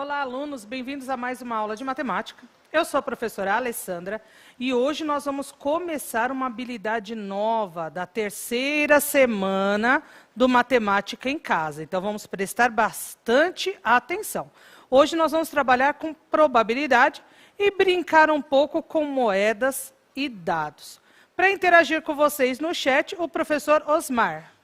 Olá, alunos, bem-vindos a mais uma aula de matemática. Eu sou a professora Alessandra e hoje nós vamos começar uma habilidade nova da terceira semana do Matemática em Casa. Então, vamos prestar bastante atenção. Hoje nós vamos trabalhar com probabilidade e brincar um pouco com moedas e dados. Para interagir com vocês no chat, o professor Osmar.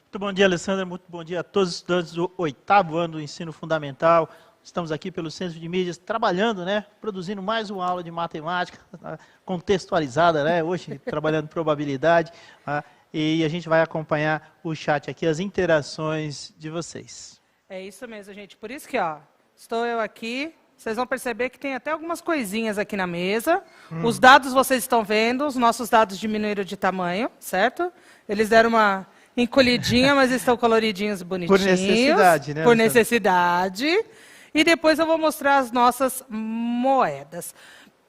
Muito bom dia, Alessandra. Muito bom dia a todos os estudantes do 8º ano do ensino fundamental. Estamos aqui pelo Centro de Mídias trabalhando, produzindo mais uma aula de matemática contextualizada, hoje trabalhando probabilidade. E a gente vai acompanhar o chat aqui, as interações de vocês. É isso mesmo, gente. Por isso que, estou eu aqui. Vocês vão perceber que tem até algumas coisinhas aqui na mesa. Os dados vocês estão vendo, os nossos dados diminuíram de tamanho, certo? Eles deram uma encolhidinha, mas estão coloridinhos, bonitinhos. Por necessidade, né? Por necessidade. E depois eu vou mostrar as nossas moedas.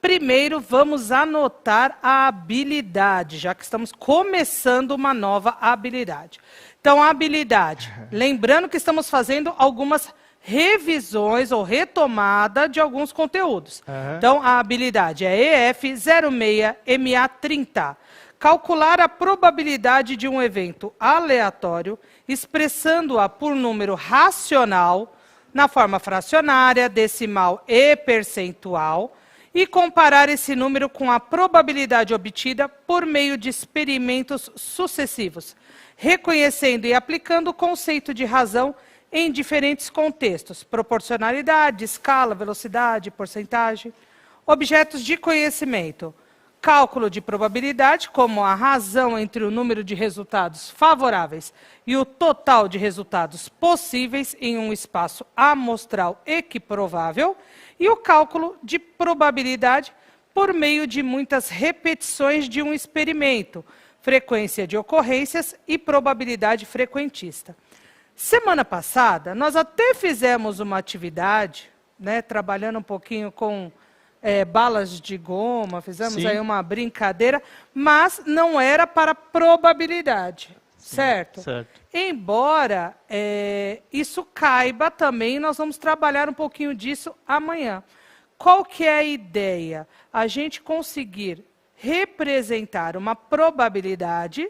Primeiro, vamos anotar a habilidade, já que estamos começando uma nova habilidade. Então, a habilidade, lembrando que estamos fazendo algumas revisões ou retomada de alguns conteúdos. Então, a habilidade é EF06MA30. Calcular a probabilidade de um evento aleatório, expressando-a por número racional, na forma fracionária, decimal e percentual, e comparar esse número com a probabilidade obtida por meio de experimentos sucessivos, reconhecendo e aplicando o conceito de razão em diferentes contextos: proporcionalidade, escala, velocidade, porcentagem. Objetos de conhecimento: cálculo de probabilidade, como a razão entre o número de resultados favoráveis e o total de resultados possíveis em um espaço amostral equiprovável, e o cálculo de probabilidade por meio de muitas repetições de um experimento, frequência de ocorrências e probabilidade frequentista. Semana passada, nós até fizemos uma atividade, trabalhando um pouquinho com balas de goma, fizemos aí uma brincadeira, mas não era para probabilidade, certo? Embora isso caiba também, nós vamos trabalhar um pouquinho disso amanhã. Qual que é a ideia? A gente conseguir representar uma probabilidade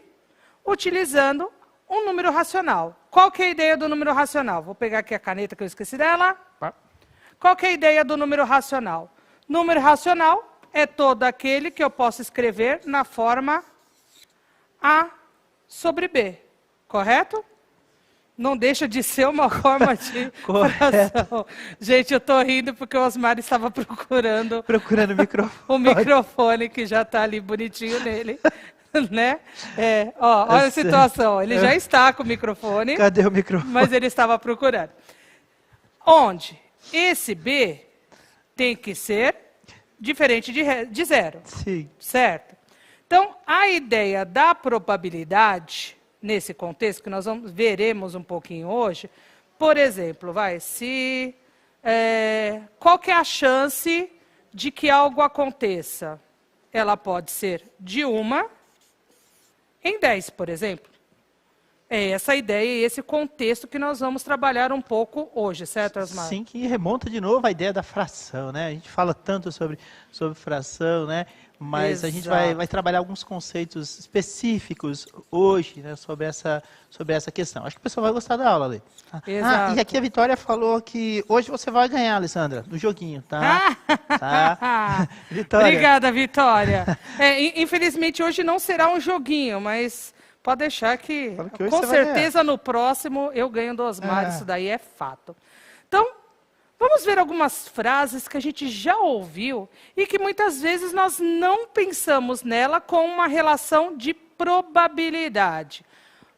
utilizando um número racional. Qual que é a ideia do número racional? Vou pegar aqui a caneta que eu esqueci dela. Qual que é a ideia do número racional? Número racional é todo aquele que eu posso escrever na forma A sobre B, correto? Não deixa de ser uma forma de fração. Gente, eu estou rindo porque o Osmar estava procurando o microfone. O microfone que já está ali bonitinho nele. Olha a situação, ele já está com o microfone. Cadê o microfone? Mas ele estava procurando. Onde esse B tem que ser diferente de zero. Sim. Certo? Então, a ideia da probabilidade, nesse contexto, que nós veremos um pouquinho hoje, por exemplo, qual que é a chance de que algo aconteça? Ela pode ser de 1 em 10, por exemplo. É essa ideia e esse contexto que nós vamos trabalhar um pouco hoje, certo, Osmar? Sim, que remonta de novo à ideia da fração, A gente fala tanto sobre fração, Mas a gente vai trabalhar alguns conceitos específicos hoje, sobre essa questão. Acho que o pessoal vai gostar da aula, Ali. Exato. E aqui a Vitória falou que hoje você vai ganhar, Alessandra, no joguinho, tá? Vitória. Obrigada, Vitória. Infelizmente, hoje não será um joguinho, mas pode deixar que com certeza no próximo eu ganho do Osmar, isso daí é fato. Então, vamos ver algumas frases que a gente já ouviu e que muitas vezes nós não pensamos nela com uma relação de probabilidade.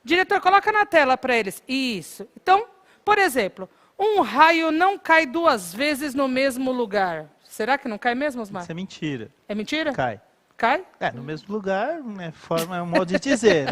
Diretor, coloca na tela para eles. Isso. Então, por exemplo, um raio não cai 2 vezes no mesmo lugar. Será que não cai mesmo, Osmar? Isso é mentira. É mentira? Cai. Cai? No mesmo lugar, é um modo de dizer,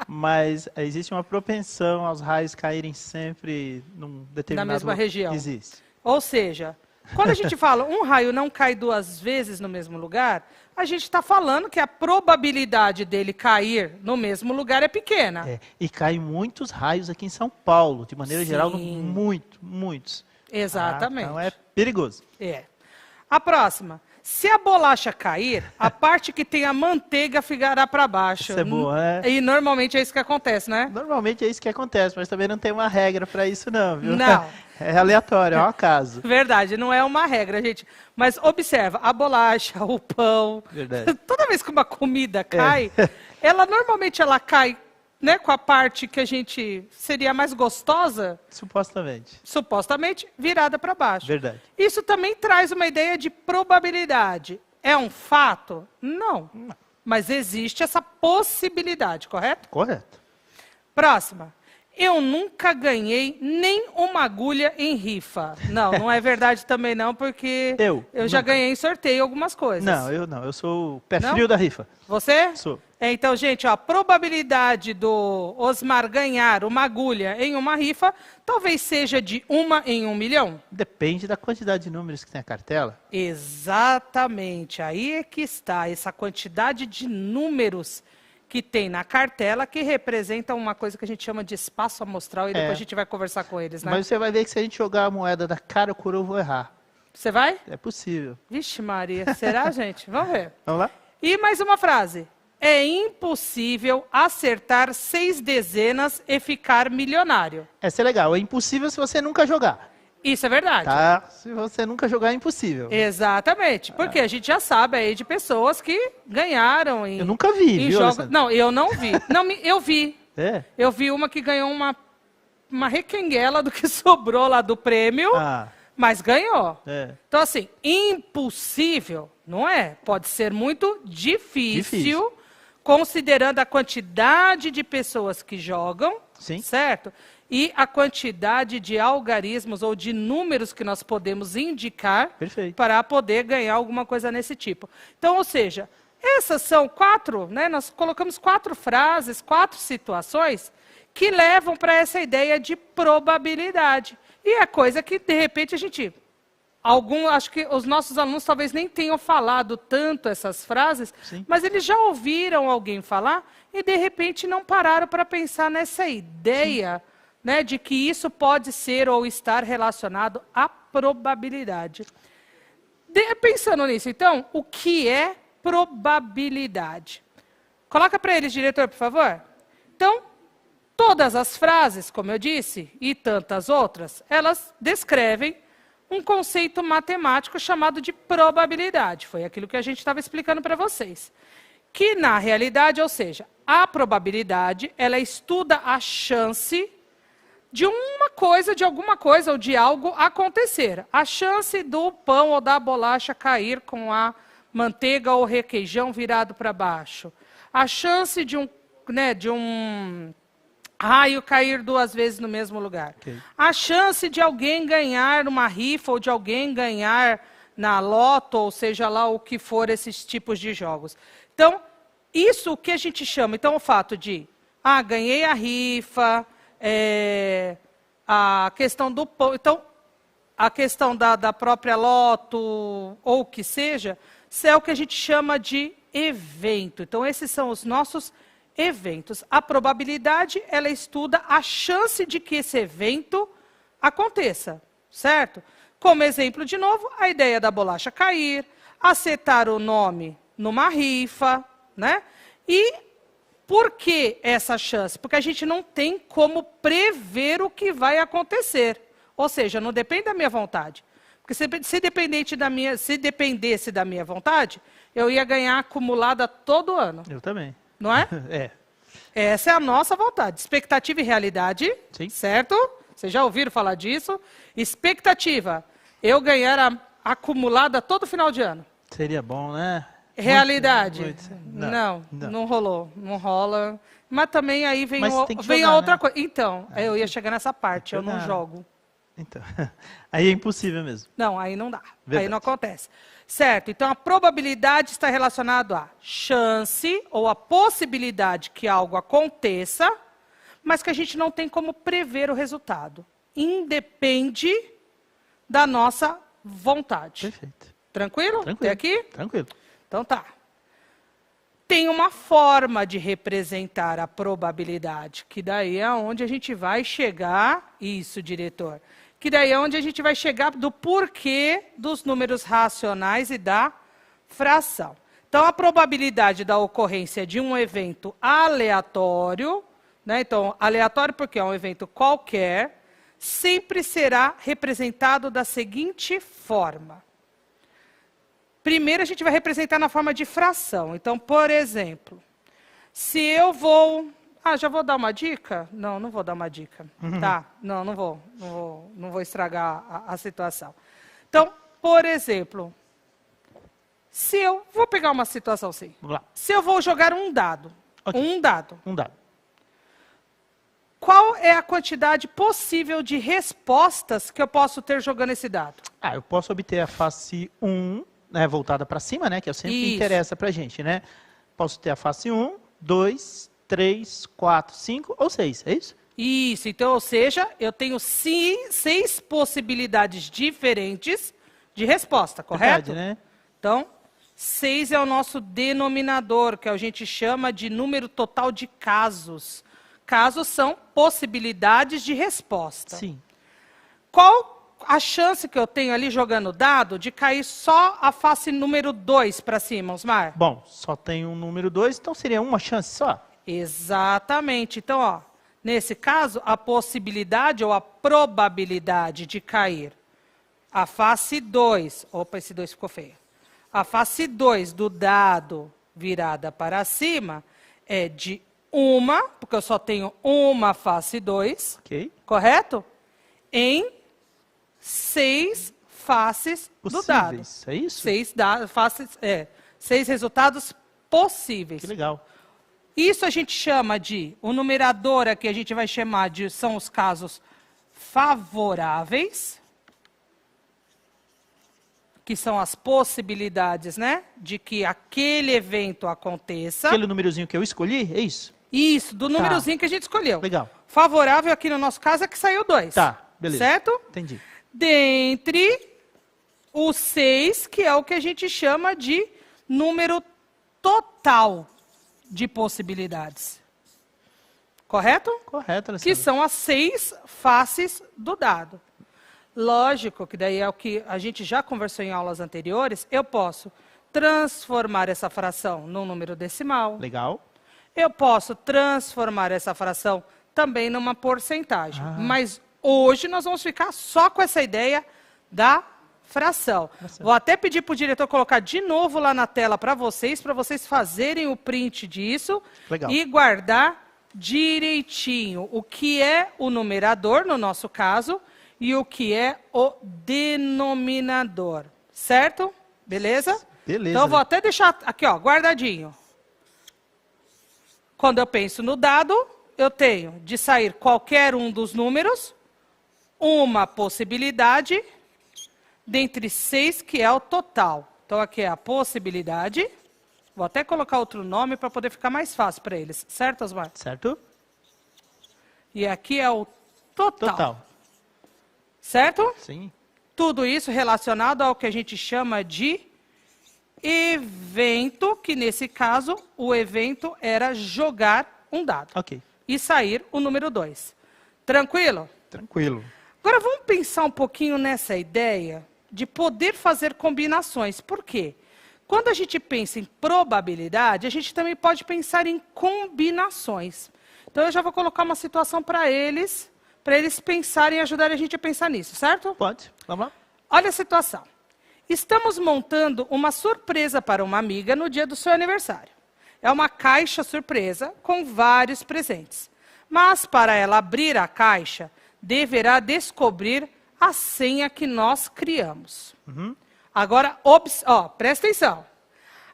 Mas existe uma propensão aos raios caírem sempre num determinado... Na mesma região. Existe. Ou seja, quando a gente fala um raio não cai 2 vezes no mesmo lugar, a gente está falando que a probabilidade dele cair no mesmo lugar é pequena. E caem muitos raios aqui em São Paulo, de maneira geral, muitos. Exatamente. Então é perigoso. É. A próxima. Se a bolacha cair, a parte que tem a manteiga ficará para baixo. Isso é boa, né? E normalmente é isso que acontece, né? Normalmente é isso que acontece, mas também não tem uma regra para isso não, viu? Não. É aleatório, é um acaso. Verdade, não é uma regra, gente. Mas observa, a bolacha, o pão, Verdade. toda vez que uma comida cai, ela normalmente cai, né, com a parte que a gente seria mais gostosa, supostamente virada para baixo. Verdade. Isso também traz uma ideia de probabilidade. É um fato? Não. Mas existe essa possibilidade, correto? Correto. Próxima. Eu nunca ganhei nem uma agulha em rifa. Não, não é verdade também não, porque eu já ganhei em sorteio algumas coisas. Não, eu não. Eu sou o pé frio da rifa. Você? Sou. Então, gente, a probabilidade do Osmar ganhar uma agulha em uma rifa talvez seja de 1 em 1 milhão. Depende da quantidade de números que tem a cartela. Exatamente. Aí é que está essa quantidade de números que tem na cartela, que representa uma coisa que a gente chama de espaço amostral, e depois a gente vai conversar com eles, né? Mas você vai ver que se a gente jogar a moeda da cara coroa, eu vou errar. Você vai? É possível. Vixe Maria, será, gente? Vamos ver. Vamos lá? E mais uma frase. É impossível acertar 6 dezenas e ficar milionário. Essa é legal. É impossível se você nunca jogar. Isso é verdade. Tá? Se você nunca jogar, é impossível. Exatamente. Porque a gente já sabe aí de pessoas que ganharam em... Eu nunca vi, viu, jogos... Não, eu não vi. Não, eu vi. É? Eu vi uma que ganhou uma requenguela do que sobrou lá do prêmio, mas ganhou. É. Então, assim, impossível, não é? Pode ser muito difícil, considerando a quantidade de pessoas que jogam, certo? E a quantidade de algarismos ou de números que nós podemos indicar para poder ganhar alguma coisa nesse tipo. Então, ou seja, essas são 4, né? Nós colocamos 4 frases, 4 situações que levam para essa ideia de probabilidade. E é coisa que, de repente, a gente... acho que os nossos alunos talvez nem tenham falado tanto essas frases, mas eles já ouviram alguém falar e, de repente, não pararam para pensar nessa ideia... né, de que isso pode ser ou estar relacionado à probabilidade. Pensando nisso, então, o que é probabilidade? Coloca para eles, diretor, por favor. Então, todas as frases, como eu disse, e tantas outras, elas descrevem um conceito matemático chamado de probabilidade. Foi aquilo que a gente estava explicando para vocês. Que, na realidade, ou seja, a probabilidade, ela estuda a chance de uma coisa, de alguma coisa ou de algo acontecer. A chance do pão ou da bolacha cair com a manteiga ou requeijão virado para baixo. A chance de um raio cair 2 vezes no mesmo lugar. A chance de alguém ganhar uma rifa ou de alguém ganhar na loto, ou seja lá o que for esses tipos de jogos. Então, isso o que a gente chama, então o fato de, ganhei a rifa... a questão do pão, então, a questão da própria loto, ou o que seja, isso é o que a gente chama de evento. Então, esses são os nossos eventos. A probabilidade, ela estuda a chance de que esse evento aconteça, certo? Como exemplo, de novo, a ideia da bolacha cair, acertar o nome numa rifa, né? E por que essa chance? Porque a gente não tem como prever o que vai acontecer. Ou seja, não depende da minha vontade. Porque se dependesse da minha vontade, eu ia ganhar acumulada todo ano. Eu também. Não é? Essa é a nossa vontade. Expectativa e realidade, certo? Vocês já ouviram falar disso? Expectativa, eu ganhar acumulada todo final de ano. Seria bom, né? Realidade. Não rolou. Não rola. Mas também aí vem a outra coisa. Então, eu ia chegar nessa parte, eu não jogo. Então, aí é impossível mesmo. Não, aí não dá. Aí não acontece. Certo, então a probabilidade está relacionada à chance ou a possibilidade que algo aconteça, mas que a gente não tem como prever o resultado. Independe da nossa vontade. Perfeito. Tranquilo? Tranquilo. Até aqui? Tranquilo. Então tá. Tem uma forma de representar a probabilidade, que daí é onde a gente vai chegar, isso, diretor, que daí é onde a gente vai chegar do porquê dos números racionais e da fração. Então, a probabilidade da ocorrência de um evento aleatório, né? Então, aleatório porque é um evento qualquer, sempre será representado da seguinte forma. Primeiro, a gente vai representar na forma de fração. Então, por exemplo, se eu vou... já vou dar uma dica? Não, não vou dar uma dica. Tá, não vou estragar a situação. Então, por exemplo, se eu... Vou pegar uma situação assim. Vamos lá. Se eu vou jogar um dado. Okay. Um dado. Um dado. Qual é a quantidade possível de respostas que eu posso ter jogando esse dado? Eu posso obter a face 1, né, voltada para cima, né, que é o sempre que interessa para a gente, né? Posso ter a face 1, 2, 3, 4, 5 ou 6, é isso? Isso, então, ou seja, eu tenho 6 possibilidades diferentes de resposta, correto? Verdade, né? Então, 6 é o nosso denominador, que a gente chama de número total de casos. Casos são possibilidades de resposta. Sim. Qual a chance que eu tenho ali jogando dado de cair só a face número 2 para cima, Osmar? Bom, só tem um número 2, então seria uma chance só. Exatamente. Então, ó, nesse caso, a possibilidade ou a probabilidade de cair a face 2, opa, esse 2 ficou feio. A face 2 do dado virada para cima é de uma, porque eu só tenho uma face 2, Ok. correto? Em 6 faces do dado. Possíveis, é isso? 6 resultados possíveis. Que legal. Isso a gente chama de, o numerador aqui a gente vai chamar de, são os casos favoráveis, que são as possibilidades, né, de que aquele evento aconteça. Aquele númerozinho que eu escolhi, é isso? Isso, do númerozinho que a gente escolheu. Legal. Favorável aqui no nosso caso é que saiu 2. Tá, beleza. Certo? Entendi. Dentre os 6, que é o que a gente chama de número total de possibilidades. Correto? Correto, Alessandro. Que são as 6 faces do dado. Lógico que daí é o que a gente já conversou em aulas anteriores, eu posso transformar essa fração num número decimal. Legal. Eu posso transformar essa fração também numa porcentagem. Mas hoje nós vamos ficar só com essa ideia da fração. Vou até pedir para o diretor colocar de novo lá na tela para vocês fazerem o print disso. Legal. E guardar direitinho o que é o numerador, no nosso caso, e o que é o denominador. Certo? Beleza? Beleza. Então, eu vou até deixar aqui, ó, guardadinho. Quando eu penso no dado, eu tenho de sair qualquer um dos números, uma possibilidade, dentre 6, que é o total. Então, aqui é a possibilidade. Vou até colocar outro nome para poder ficar mais fácil para eles. Certo, Osmar? Certo. E aqui é o total. Total. Certo? Sim. Tudo isso relacionado ao que a gente chama de evento, que nesse caso, o evento era jogar um dado. Ok. E sair o número 2. Tranquilo? Tranquilo. Agora vamos pensar um pouquinho nessa ideia de poder fazer combinações. Por quê? Quando a gente pensa em probabilidade, a gente também pode pensar em combinações. Então eu já vou colocar uma situação para eles pensarem e ajudarem a gente a pensar nisso, certo? Pode. Vamos lá. Olha a situação. Estamos montando uma surpresa para uma amiga no dia do seu aniversário. É uma caixa surpresa com vários presentes. Mas para ela abrir a caixa, deverá descobrir a senha que nós criamos. Agora, presta atenção.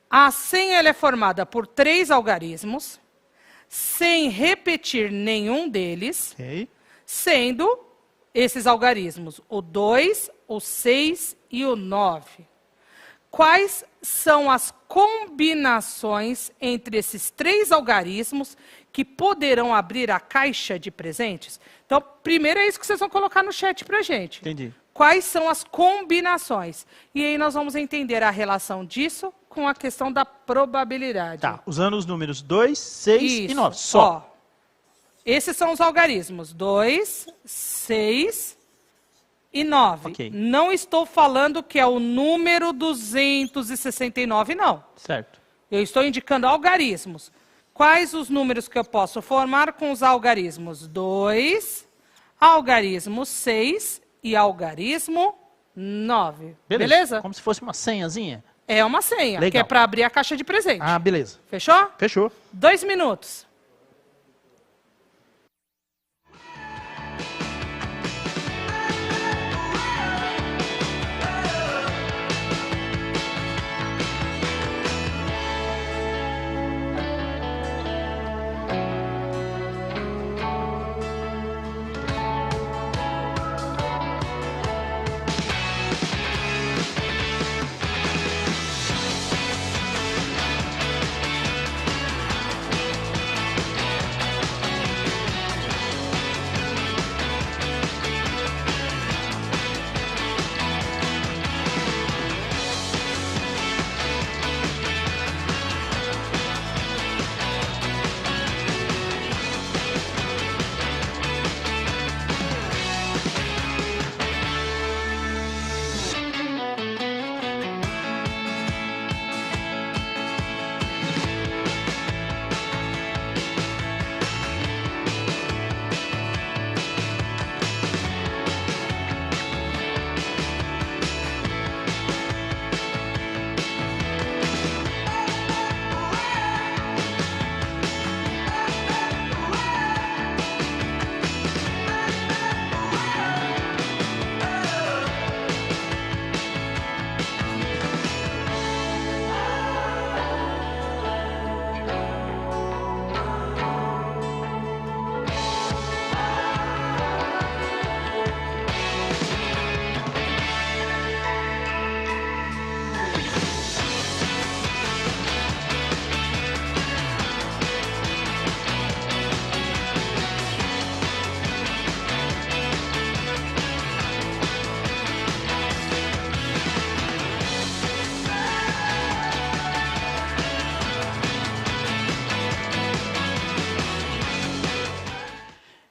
A senha ela é formada por 3 algarismos, sem repetir nenhum deles, Ok. sendo esses algarismos o 2, o 6 e o 9. Quais são as combinações entre esses 3 algarismos que poderão abrir a caixa de presentes? Então, primeiro é isso que vocês vão colocar no chat para a gente. Entendi. Quais são as combinações? E aí nós vamos entender a relação disso com a questão da probabilidade. Tá, usando os números 2, 6 Isso. e 9. Só. Ó, esses são os algarismos. 2, 6 Okay. Não estou falando que é o número 269, não. Certo. Eu estou indicando algarismos. Quais os números que eu posso formar com os algarismos? 2, algarismo 6 e algarismo 9. Beleza? Como se fosse uma senhazinha? É uma senha, Legal. que é para abrir a caixa de presente. Ah, beleza. Fechou? Fechou. 2 minutos.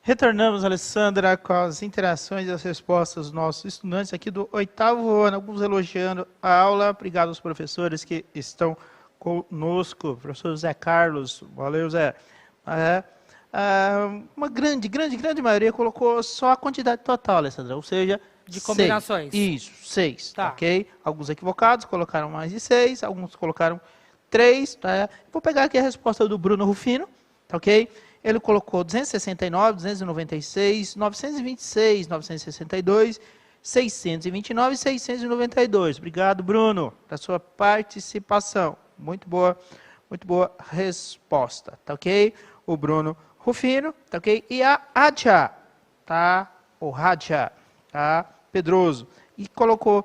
Retornamos, Alessandra, com as interações e as respostas dos nossos estudantes aqui do 8º ano, alguns elogiando a aula. Obrigado aos professores que estão conosco. Professor Zé Carlos, valeu, Zé. Uma grande maioria colocou só a quantidade total, Alessandra, ou seja, de combinações. 6. Isso, 6, tá. Ok? Alguns equivocados colocaram mais de 6, alguns colocaram 3. Tá? Vou pegar aqui a resposta do Bruno Rufino, tá ok? Ele colocou 269, 296, 926, 962, 629 e 692. Obrigado, Bruno, pela sua participação. Muito boa resposta, tá ok? O Bruno Rufino, tá ok? E a Adja, tá? O Radja, tá? Pedroso. E colocou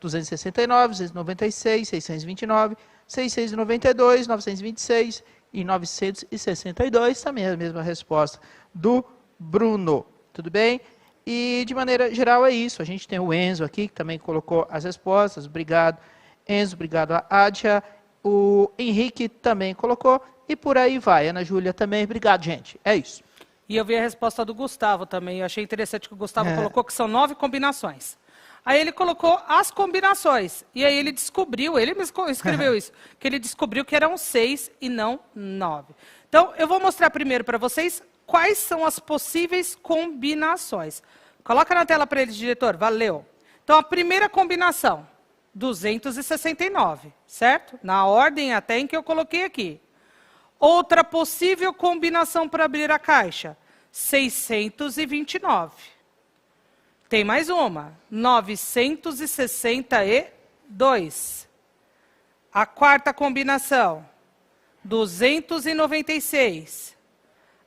269, 296, 629, 692, 926 e 962, também a mesma resposta do Bruno. Tudo bem? E, de maneira geral, é isso. A gente tem o Enzo aqui, que também colocou as respostas. Obrigado, Enzo. Obrigado a Adja. O Henrique também colocou. E por aí vai. Ana Júlia também. Obrigado, gente. É isso. E eu vi a resposta do Gustavo também. Eu achei interessante que o Gustavo colocou que são 9 combinações. Aí ele colocou as combinações. E aí ele descobriu, ele mesmo escreveu isso, que ele descobriu que eram 6 e não 9. Então, eu vou mostrar primeiro para vocês quais são as possíveis combinações. Coloca na tela para eles, diretor. Valeu. Então, a primeira combinação, 269, certo? Na ordem até em que eu coloquei aqui. Outra possível combinação para abrir a caixa, 629. Tem mais uma, 962. A quarta combinação, 296.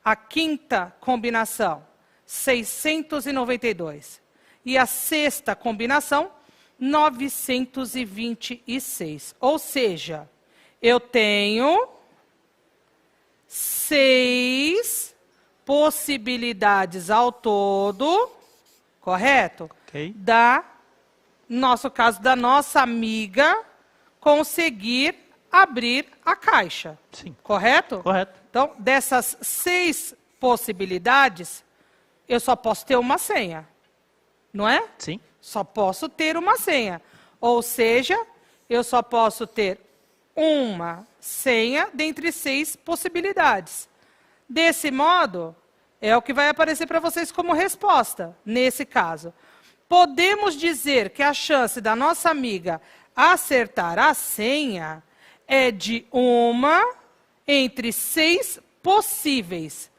A quinta combinação, 692. E a sexta combinação, 926. Ou seja, eu tenho 6 possibilidades ao todo, correto? Okay. Nosso caso, da nossa amiga conseguir abrir a caixa. Sim. Correto? Correto. Então, dessas 6 possibilidades, eu só posso ter uma senha. não é? Sim. Só posso ter uma senha. Ou seja, eu só posso ter uma senha dentre 6 possibilidades. Desse modo, é o que vai aparecer para vocês como resposta, nesse caso. Podemos dizer que a chance da nossa amiga acertar a senha é de 1 entre 6 possíveis,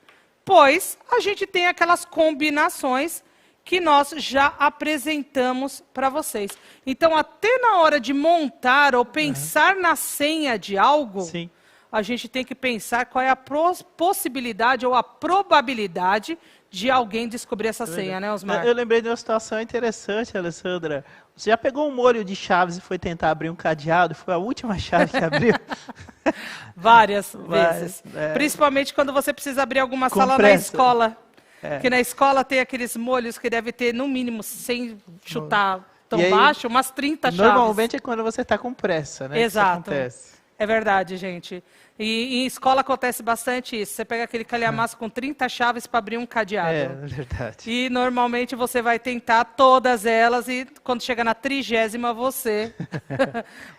pois a gente tem aquelas combinações que nós já apresentamos para vocês. Então, até na hora de montar ou pensar na senha de algo, Sim. a gente tem que pensar qual é a possibilidade ou a probabilidade de alguém descobrir essa senha, né, Osmar? Eu lembrei de uma situação interessante, Alessandra. Você já pegou um molho de chaves e foi tentar abrir um cadeado? Foi a última chave que abriu? Várias vezes. Principalmente quando você precisa abrir alguma sala na escola. Porque na escola tem aqueles molhos que deve ter, no mínimo, sem chutar tão baixo, umas 30 chaves. Normalmente é quando você está com pressa, né? Exato. É verdade, gente. E em escola acontece bastante isso. Você pega aquele calhamaço com 30 chaves para abrir um cadeado. É verdade. E normalmente você vai tentar todas elas e quando chega na 30ª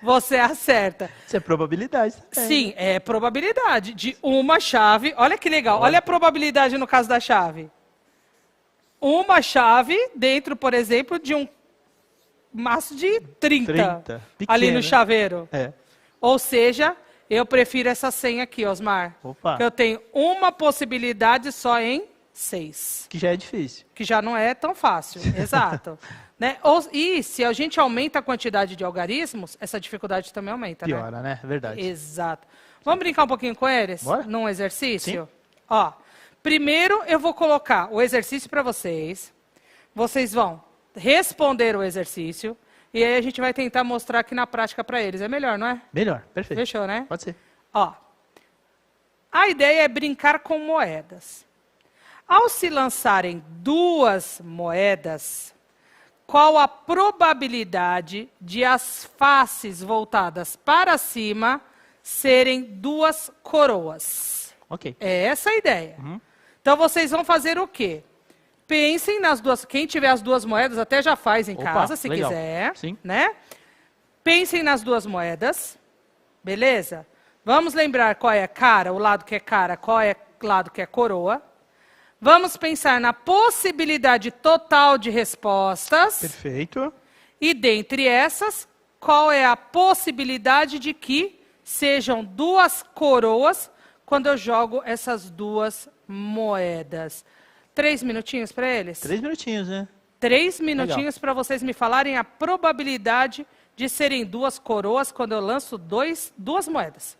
você acerta. Isso é probabilidade também. Sim, é probabilidade de uma chave. Olha que legal. Olha a probabilidade no caso da chave. Uma chave dentro, por exemplo, de um maço de 30 ali no chaveiro. Ou seja, eu prefiro essa senha aqui, Osmar. Opa. Que eu tenho uma possibilidade só em 6. Que já é difícil. Que já não é tão fácil, exato. Né? E se a gente aumenta a quantidade de algarismos, essa dificuldade também aumenta, piora, né? É verdade. Exato. Vamos brincar um pouquinho com eles? Bora? Num exercício? Sim. Ó, primeiro eu vou colocar o exercício para vocês. Vocês vão responder o exercício. E aí a gente vai tentar mostrar aqui na prática para eles. É melhor, não é? Melhor, perfeito. Fechou, né? Pode ser. Ó, a ideia é brincar com moedas. Ao se lançarem 2 moedas, qual a probabilidade de as faces voltadas para cima serem 2 coroas? Ok. É essa a ideia. Então vocês vão fazer o quê? Pensem nas 2, quem tiver as 2 moedas, até já faz em casa, se legal. quiser. Sim. Né? Pensem nas 2 moedas, beleza? Vamos lembrar qual é a cara, o lado que é cara, qual é o lado que é coroa. Vamos pensar na possibilidade total de respostas. Perfeito. E dentre essas, qual é a possibilidade de que sejam 2 coroas quando eu jogo essas 2 moedas? 3 minutinhos para eles? 3 minutinhos, né? 3 minutinhos para vocês me falarem a probabilidade de serem 2 coroas quando eu lanço 2 moedas.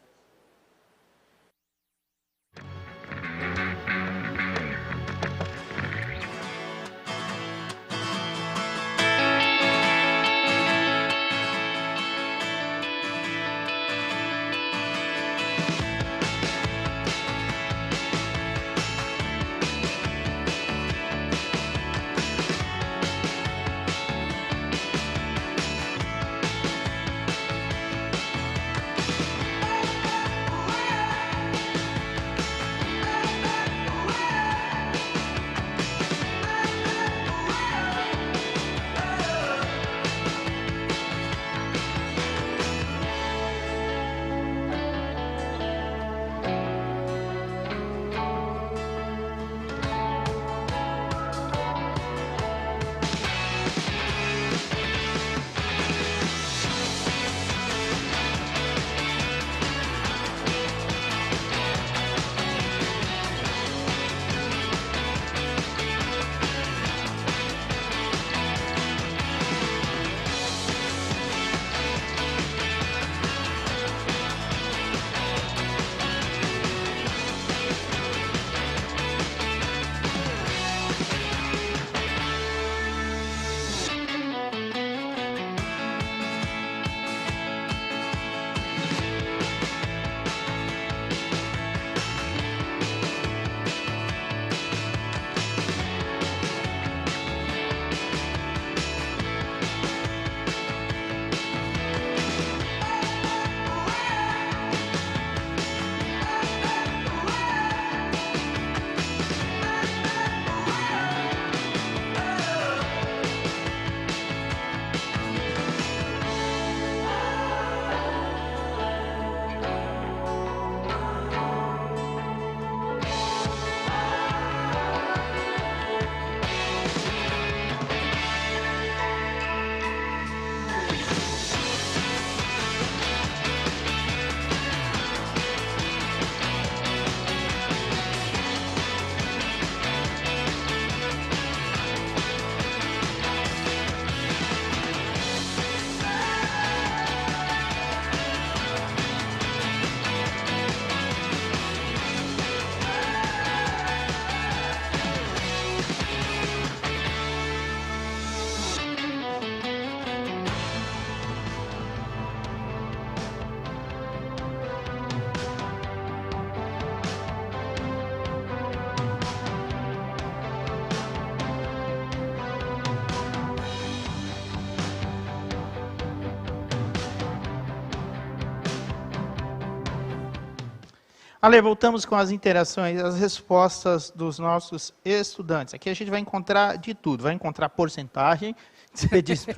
Ale, voltamos com as interações, as respostas dos nossos estudantes. Aqui a gente vai encontrar de tudo. Vai encontrar porcentagem, que você disse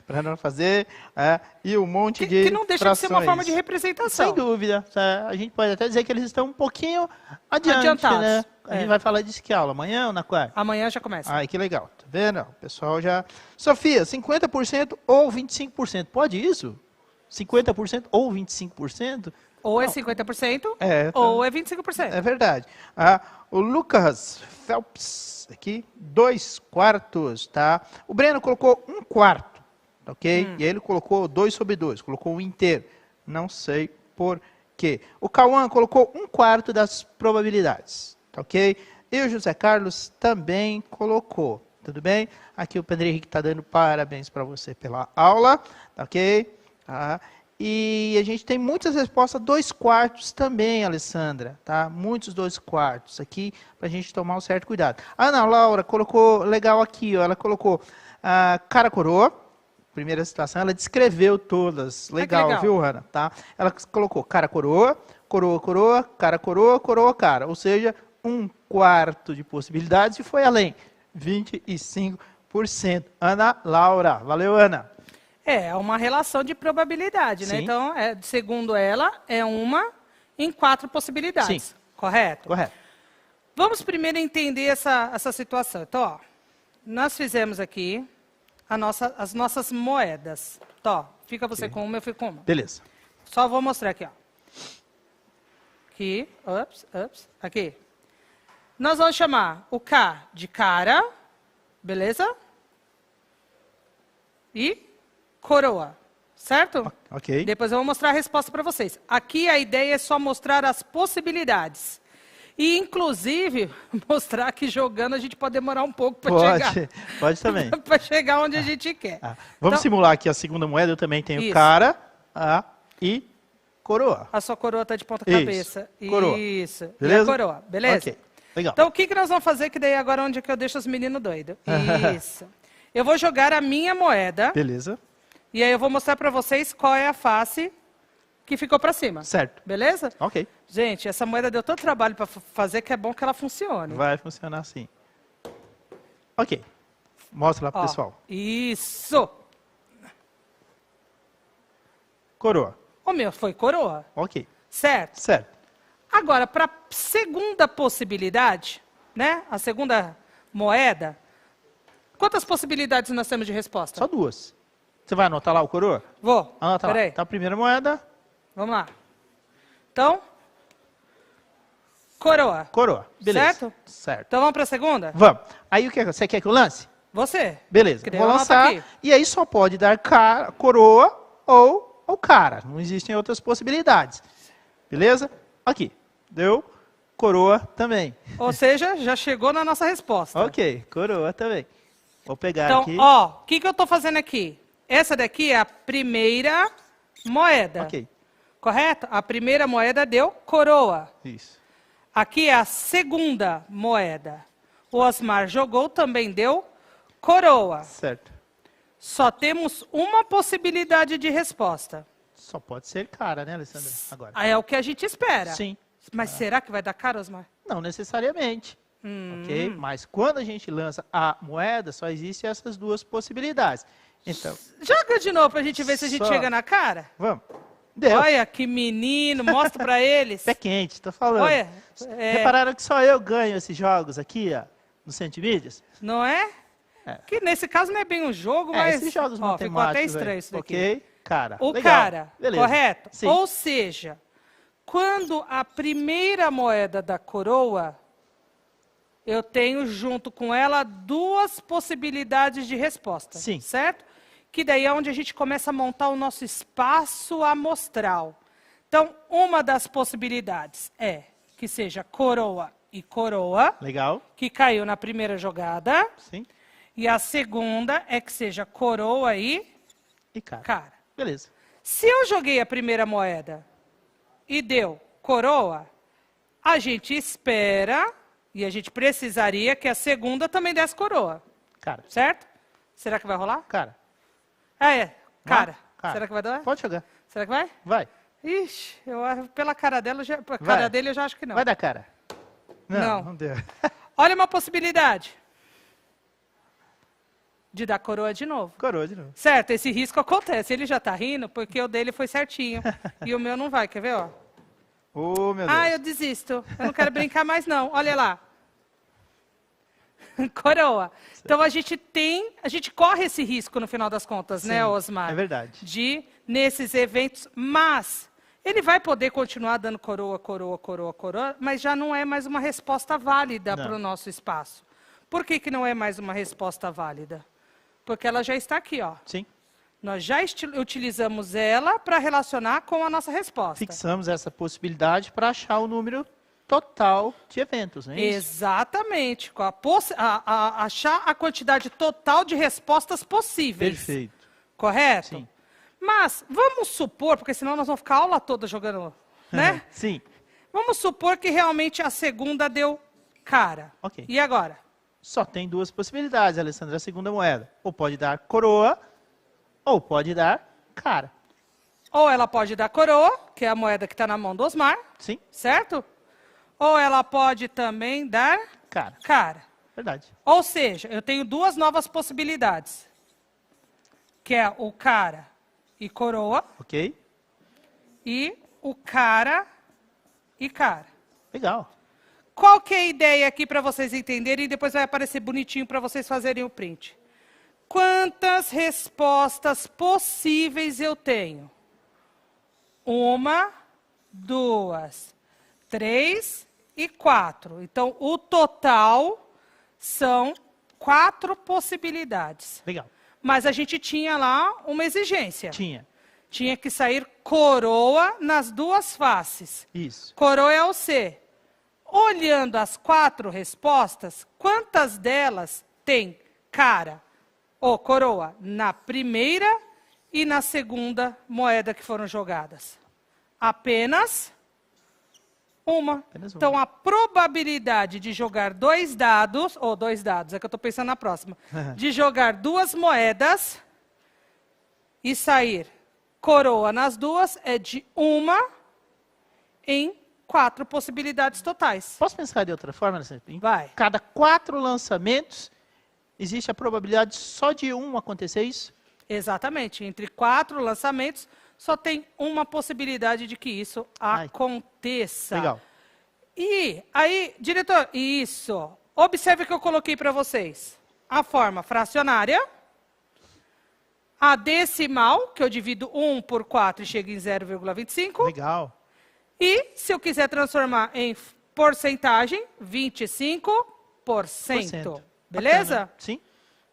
para não fazer, e um monte de Que não deixa de ser uma forma de representação. Sem dúvida. A gente pode até dizer que eles estão um pouquinho adiantados. Né? A gente vai falar disso que aula? Amanhã ou na quarta? Amanhã já começa. Ai, que legal. Tá vendo? O pessoal já... Sofia, 50% ou 25%. Pode isso? 50% ou 25%? Ou é 50%, tá. ou é 25%. É verdade. O Lucas Phelps, aqui, 2/4, tá? O Breno colocou 1/4, ok? E aí ele colocou 2/2, colocou o inteiro. Não sei por quê. O Cauã colocou 1/4 das probabilidades, ok? E o José Carlos também colocou, tudo bem? Aqui o Pedro Henrique está dando parabéns para você pela aula, ok? E a gente tem muitas respostas 2/4 também, Alessandra, tá? Muitos 2/4 aqui, para a gente tomar um certo cuidado. A Ana Laura colocou, legal aqui, ó, ela colocou cara coroa, primeira situação, ela descreveu todas, legal, viu, Ana? Tá? Ela colocou cara coroa, coroa, coroa, cara coroa, coroa, cara, ou seja, 1/4 de possibilidades e foi além, 25%. Ana Laura, valeu, Ana. É uma relação de probabilidade, né? Sim. Então, segundo ela, é 1 em 4 possibilidades. Sim. Correto? Correto. Vamos primeiro entender essa situação. Então, ó, nós fizemos aqui as nossas moedas. Então, fica você com uma, eu fico com uma. Beleza. Só vou mostrar aqui, ó. Aqui, aqui. Nós vamos chamar o K de cara, beleza? E coroa, certo? Ok. Depois eu vou mostrar a resposta para vocês. Aqui a ideia é só mostrar as possibilidades. E, inclusive, mostrar que jogando a gente pode demorar um pouco para chegar. Pode também. Para chegar onde a gente quer. Vamos simular aqui a segunda moeda. Eu também tenho cara e coroa. A sua coroa está de ponta cabeça. Coroa. Isso. Beleza? E a coroa, beleza? Ok. Legal. Então, o que nós vamos fazer? Que daí agora onde é que eu deixo os meninos doidos? Isso. Eu vou jogar a minha moeda. Beleza. E aí eu vou mostrar para vocês qual é a face que ficou para cima. Certo. Beleza? Ok. Gente, essa moeda deu tanto trabalho para fazer que é bom que ela funcione. Vai funcionar assim. Ok. Mostra lá pro pessoal. Isso. Coroa. O meu foi coroa. Ok. Certo? Certo. Agora, para a segunda possibilidade, né? A segunda moeda, quantas possibilidades nós temos de resposta? Só 2. Você vai anotar lá o coroa? Vou. Anota lá. Tá a primeira moeda. Vamos lá. Então, coroa. Coroa. Beleza. Certo? Certo. Então vamos para a segunda? Vamos. Aí o que você quer que eu lance? Você. Beleza. Vou lançar. E aí só pode dar cara, coroa ou cara. Não existem outras possibilidades. Beleza? Aqui. Deu coroa também. Ou seja, já chegou na nossa resposta. Ok. Coroa também. Vou pegar então, aqui. Então, ó, o que eu estou fazendo aqui? Essa daqui é a primeira moeda. Ok. Correto? A primeira moeda deu coroa. Isso. Aqui é a segunda moeda. O Osmar jogou, também deu coroa. Certo. Só temos uma possibilidade de resposta. Só pode ser cara, né, Alessandra? Agora. É o que a gente espera. Sim. Mas será que vai dar cara, Osmar? Não necessariamente. Ok? Mas quando a gente lança a moeda, só existem essas 2 possibilidades. Então. Joga de novo para a gente ver se a gente chega na cara. Vamos. Deu. Olha que menino, mostra para eles. Pé quente, tô falando. Olha. Repararam que só eu ganho esses jogos aqui, ó, no Centimídias? Não é? Que nesse caso não é bem um jogo, mas. Esses jogos matemáticos. Ficou até estranho isso daqui. Ok, cara. O legal. cara, beleza. correto? Sim. Ou seja, quando a primeira moeda da coroa, eu tenho junto com ela 2 possibilidades de resposta. Sim. Certo? Que daí é onde a gente começa a montar o nosso espaço amostral. Então, uma das possibilidades é que seja coroa e coroa. Legal. Que caiu na primeira jogada. Sim. E a segunda é que seja coroa e cara. Beleza. Se eu joguei a primeira moeda e deu coroa, a gente espera e a gente precisaria que a segunda também desse coroa. Cara. Certo? Será que vai rolar? Cara. Cara. Cara. Será que vai dar? Pode jogar. Será que vai? Vai. Ixi, pela cara dela, dele eu já acho que não. Vai dar cara. Não. Não deu. Olha uma possibilidade. De dar coroa de novo. Coroa de novo. Certo, esse risco acontece. Ele já tá rindo porque o dele foi certinho. E o meu não vai, quer ver, ó? Oh, meu Deus. Ah, eu desisto. Eu não quero brincar mais, não. Olha lá. Coroa. Então a gente corre esse risco no final das contas, Sim, né, Osmar? é verdade. De, nesses eventos, mas ele vai poder continuar dando coroa, mas já não é mais uma resposta válida para o nosso espaço. Por que não é mais uma resposta válida? Porque ela já está aqui, ó. Sim. Nós já utilizamos ela para relacionar com a nossa resposta. Fixamos essa possibilidade para achar o número total de eventos, não é isso? Exatamente. Achar a quantidade total de respostas possíveis. Perfeito. Correto? Sim. Mas vamos supor, porque senão nós vamos ficar a aula toda jogando, né? Sim. Vamos supor que realmente a segunda deu cara. Ok. E agora? Só tem duas possibilidades, Alessandra, a segunda moeda. Ou pode dar coroa, ou pode dar cara. Ou ela pode dar coroa, que é a moeda que está na mão do Osmar. Sim. Certo? Ou ela pode também dar cara. Verdade. Ou seja, eu tenho duas novas possibilidades. Que é o cara e coroa. Ok. E o cara e cara. Legal. Qual que é a ideia aqui para vocês entenderem e depois vai aparecer bonitinho para vocês fazerem o print. Quantas respostas possíveis eu tenho? 1, 2, 3 e 4. Então, o total são 4 possibilidades. Legal. Mas a gente tinha lá uma exigência. Tinha que sair coroa nas duas faces. Isso. Coroa é o C. Olhando as 4 respostas, quantas delas tem cara ou coroa na primeira e na segunda moeda que foram jogadas? Apenas uma. Então, a probabilidade de jogar 2 dados, ou 2 dados, é que eu estou pensando na próxima, de jogar 2 moedas e sair coroa nas duas é de 1 em 4 possibilidades totais. Posso pensar de outra forma, Alessandra? Vai. Cada 4 lançamentos, existe a probabilidade só de um acontecer isso? Exatamente. Entre 4 lançamentos, só tem uma possibilidade de que isso aconteça. Legal. E aí, diretor, isso. Observe que eu coloquei para vocês. A forma fracionária, a decimal, que eu divido 1 por 4 e chego em 0,25. Legal. E, se eu quiser transformar em porcentagem, 25%. Beleza? Bacana. Sim.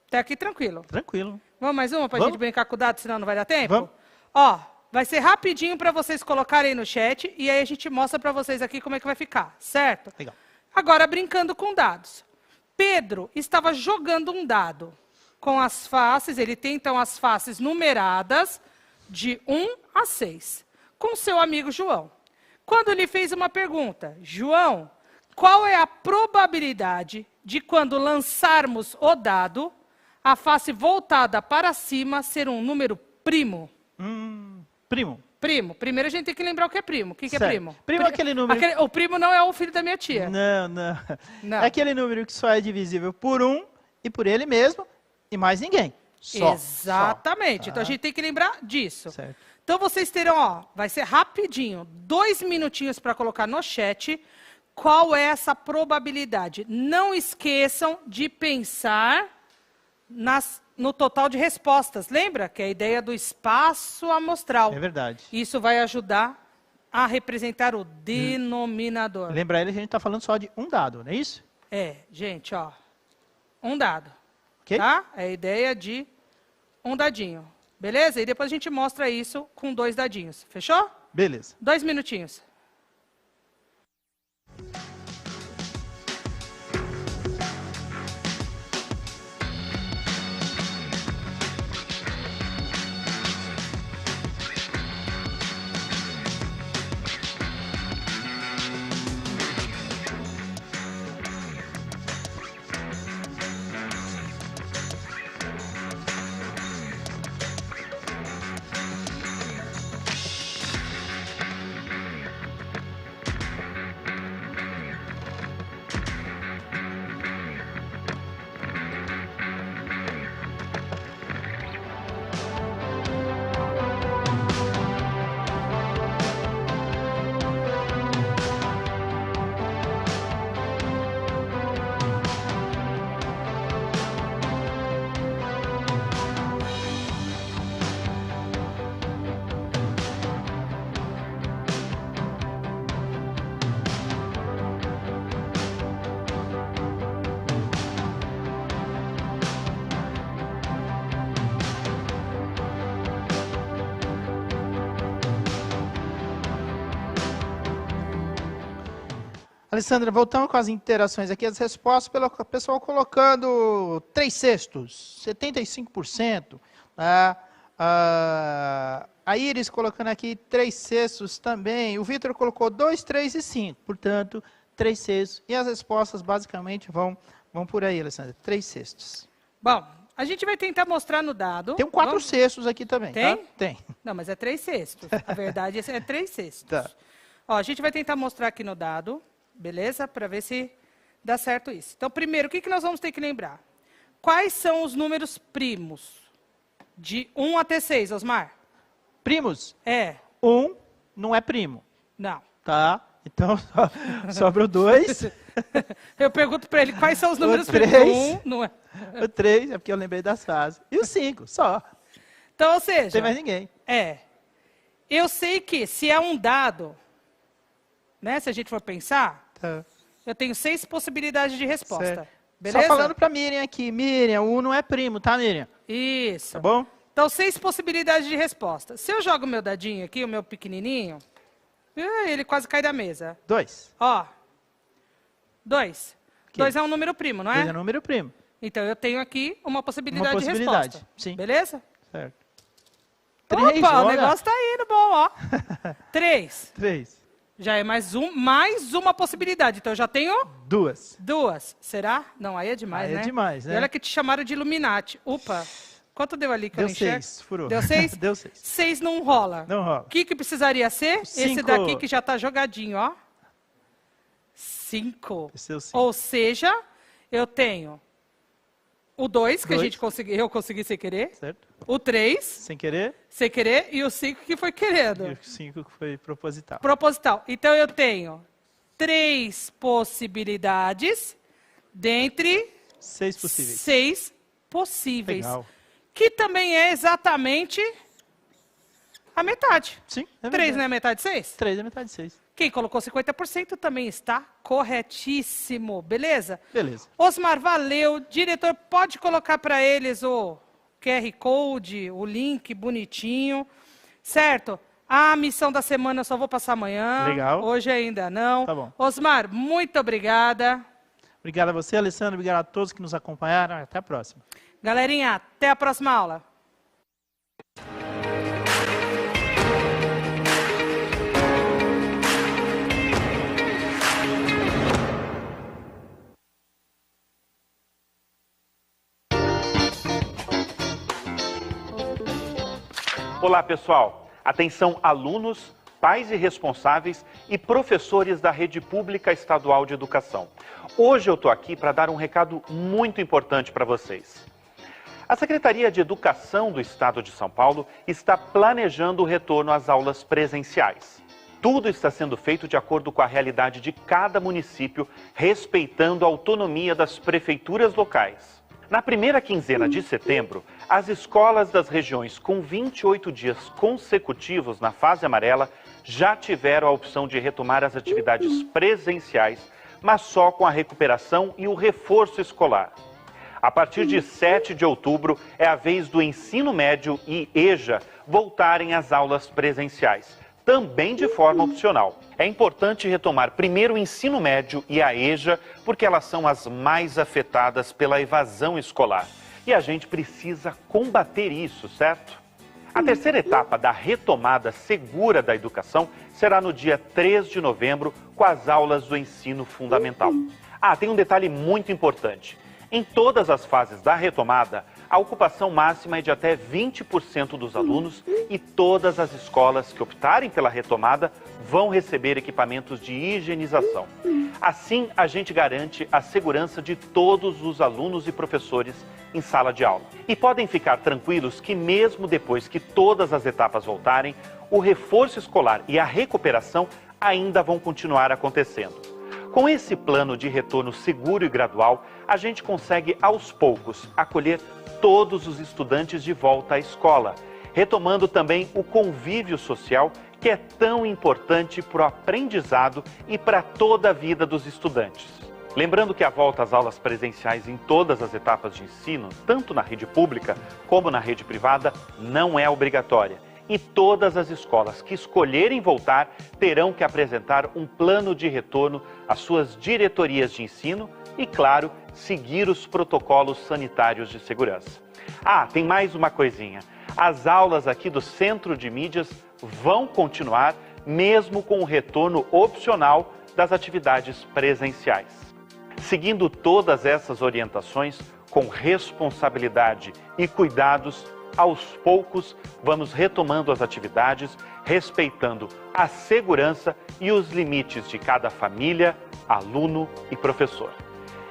Até aqui tranquilo. Tranquilo. Vamos mais uma para a gente brincar com o dado, senão não vai dar tempo? Vamos. Ó, vai ser rapidinho para vocês colocarem no chat e aí a gente mostra para vocês aqui como é que vai ficar, certo? Legal. Agora, brincando com dados. Pedro estava jogando um dado com as faces, ele tem então as faces numeradas de 1 a 6, com seu amigo João. Quando lhe fez uma pergunta, João, qual é a probabilidade de quando lançarmos o dado, a face voltada para cima ser um número primo? Primo. Primo. Primeiro a gente tem que lembrar o que é primo. O que é primo? Primo é aquele número... O primo não é o filho da minha tia. Não. É aquele número que só é divisível por 1 e por ele mesmo e mais ninguém. Só. Exatamente. Só. Então a gente tem que lembrar disso. Certo. Então vocês terão, ó, vai ser rapidinho, 2 minutinhos para colocar no chat qual é essa probabilidade. Não esqueçam de pensar no total de respostas. Lembra que é a ideia do espaço amostral. É verdade. Isso vai ajudar a representar o denominador. Lembra ele, a gente está falando só de um dado, não é isso? É, gente, ó, um dado. Ok? Tá? É a ideia de um dadinho. Beleza? E depois a gente mostra isso com 2 dadinhos. Fechou? Beleza. 2 minutinhos. Alessandra, voltamos com as interações aqui, as respostas pelo pessoal colocando 3/6, 75%. Tá? A Iris colocando aqui 3/6 também. O Vitor colocou 2, 3 e 5. Portanto, 3/6. E as respostas basicamente vão por aí, Alessandra. 3/6. Bom, a gente vai tentar mostrar no dado. Tem um 4/6 aqui também. Tem? Tá? Tem. Não, mas é 3/6. A verdade é 3/6. Tá. Ó, a gente vai tentar mostrar aqui no dado, beleza? Para ver se dá certo isso. Então, primeiro, o que nós vamos ter que lembrar? Quais são os números primos? De 1 até 6, Osmar? Primos? É. 1 não é primo. Não. Tá? Então, sobra o 2. Eu pergunto para ele quais são os números O 3. primos. 1 não é. O 3 é porque eu lembrei das fases. E o 5, só. Então, ou Não seja... tem mais ninguém. Eu sei que se é um dado, né, se a gente for pensar, Tá. eu tenho 6 possibilidades de resposta. Certo. Beleza? Só falando para Miriam aqui. Miriam, o 1 não é primo, tá, Miriam? Isso. Tá bom? Então, 6 possibilidades de resposta. Se eu jogo o meu dadinho aqui, o meu pequenininho, ele quase cai da mesa. 2. Ó, 2. Ok. 2 é um número primo, não 2 é? é número primo. Então, eu tenho aqui uma possibilidade, de possibilidade, resposta. sim. Beleza? Certo. Opa, 3, o olha. negócio tá indo bom, ó. 3. 3. Já é mais uma possibilidade. Então, eu já tenho 2. 2. Será? Não, aí é demais, Aí é né? demais, né? E olha que te chamaram de Illuminati. Opa. Quanto deu ali que eu Deu não enxergo? 6, furou. Deu 6? Deu 6. 6 não rola. Não rola. O que precisaria ser? Esse 5. daqui que já está jogadinho, ó. 5. Esse é o 5. Ou seja, eu tenho o 2, que Dois. eu consegui sem querer. Certo? O 3, Sem querer. sem querer. E o 5 que foi E querendo. o 5 que foi proposital. Proposital. Então, eu tenho 3 possibilidades dentre 6 possíveis. 6 possíveis. Legal. Que também é exatamente a metade. Sim, é 3 não verdade. é metade de 6? 3 é metade de 6. Quem colocou 50% também está corretíssimo, beleza? Beleza. Osmar, valeu. Diretor, pode colocar para eles o QR Code, o link bonitinho, certo? A missão da semana eu só vou passar amanhã. Legal. Hoje ainda não. Tá bom. Osmar, muito obrigada. Obrigado a você, Alessandro. Obrigado a todos que nos acompanharam. Até a próxima. Galerinha, até a próxima aula. Olá, pessoal. Atenção, alunos, pais e responsáveis e professores da Rede Pública Estadual de Educação. Hoje eu estou aqui para dar um recado muito importante para vocês. A Secretaria de Educação do Estado de São Paulo está planejando o retorno às aulas presenciais. Tudo está sendo feito de acordo com a realidade de cada município, respeitando a autonomia das prefeituras locais. Na primeira quinzena de setembro, as escolas das regiões com 28 dias consecutivos na fase amarela já tiveram a opção de retomar as atividades presenciais, mas só com a recuperação e o reforço escolar. A partir de 7 de outubro, é a vez do ensino médio e EJA voltarem às aulas presenciais, também de forma opcional. É importante retomar primeiro o ensino médio e a EJA, porque elas são as mais afetadas pela evasão escolar. E a gente precisa combater isso, certo? A terceira etapa da retomada segura da educação será no dia 3 de novembro, com as aulas do ensino fundamental. Tem um detalhe muito importante. Em todas as fases da retomada, a ocupação máxima é de até 20% dos alunos e todas as escolas que optarem pela retomada vão receber equipamentos de higienização. Assim, a gente garante a segurança de todos os alunos e professores em sala de aula. E podem ficar tranquilos que mesmo depois que todas as etapas voltarem, o reforço escolar e a recuperação ainda vão continuar acontecendo. Com esse plano de retorno seguro e gradual, a gente consegue, aos poucos, acolher todos os estudantes de volta à escola, retomando também o convívio social, que é tão importante para o aprendizado e para toda a vida dos estudantes. Lembrando que a volta às aulas presenciais em todas as etapas de ensino, tanto na rede pública como na rede privada, não é obrigatória e todas as escolas que escolherem voltar terão que apresentar um plano de retorno às suas diretorias de ensino e, claro, seguir os protocolos sanitários de segurança. Ah, tem mais uma coisinha. As aulas aqui do Centro de Mídias vão continuar, mesmo com o retorno opcional das atividades presenciais. Seguindo todas essas orientações, com responsabilidade e cuidados, aos poucos vamos retomando as atividades, respeitando a segurança e os limites de cada família, aluno e professor.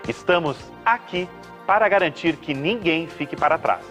Estamos aqui para garantir que ninguém fique para trás.